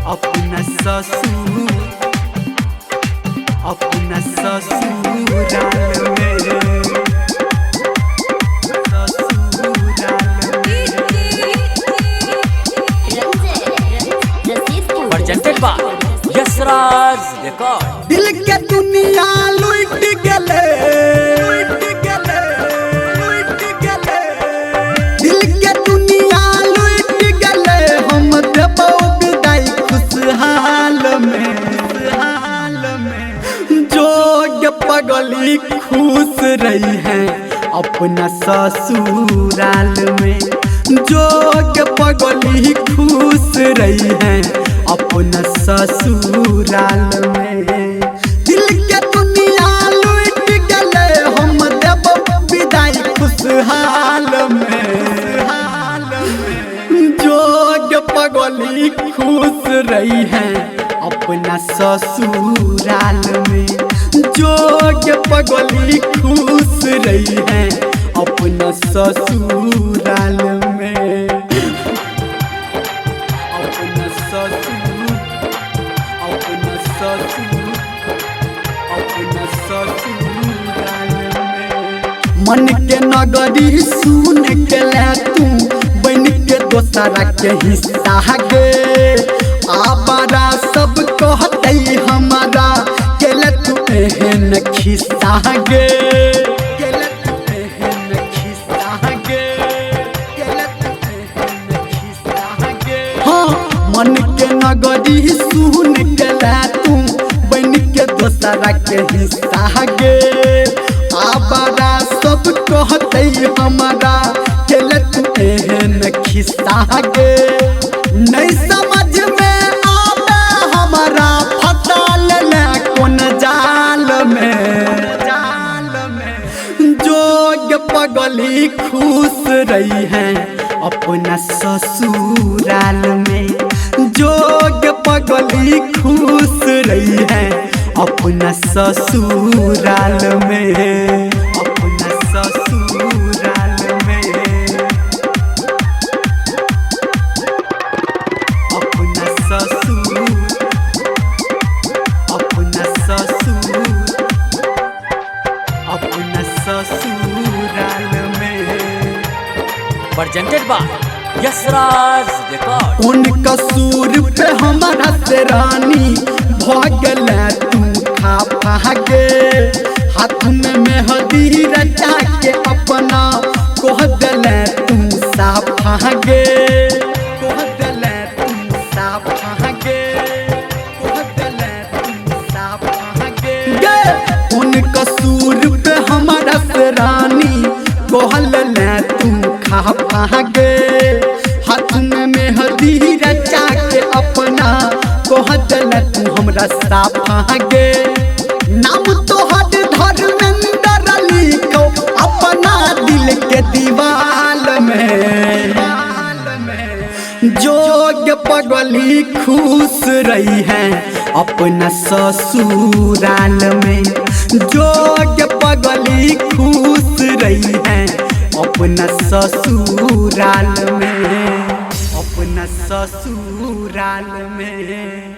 अपना ससुराल presented by Yashraj record. दिल के दुनिया लुट गले, दिल के दुनिया लुट गले, हम देबो विदाई खुशहाल में, जोग पगली खुश रही है अपना ससुराल में, जोग पगली खुश रही है अपना ससुराल में। दिल के दुनिया लुट गले, हम देबो विदाई खुशहाल में, जोग पगली खुश रही है अपना ससुराल में, जोग पगली खुश रही है अपना ससुराल में, अपना ससुराल में। मन के नगरी सुन के ले तू बन के दोसरा के हिस्सा गे, आबारा सब कहते हमारा केले तू एहन खिस्सा गे, केले तू एहन खिस्सा गे, केले तू एहन खिस्सा गे। हाँ मन के नगरी सुन के ले तू बन के दोसरा के हिस्सा गे, आबारा सब कहते हमारा केले तू एहन खिस्सा गे। नहीं समझ में आवे हमारा फसाल ले कौन जाल में, जोग पगली खुश रही है अपना ससुराल में, जोग पगली खुश रही है अपना ससुराल में, अपना ससुराल में, अपना ससुराल में। presented by Yashraj record. उन कसूर पे हमारा से रानी भगल तू खा पागे, हाथ में मेहंदी रचा के अपना कह दल तू साफागे, कह दल तू साफागे, कह दल तू साफागे। उन कसूर पे हमारा से रानी कहल तू खा पागे, हाथ में मेहंदी रचा के अपना कह दल तू हमरा साफागे। नाम तोहर धर्मेंद्र लिखो अपना दिल के दीवाल में, जोग पगली खुश रही है अपना ससुराल में, जोग पगली खुश रही है अपना ससुराल में, अपना ससुराल में।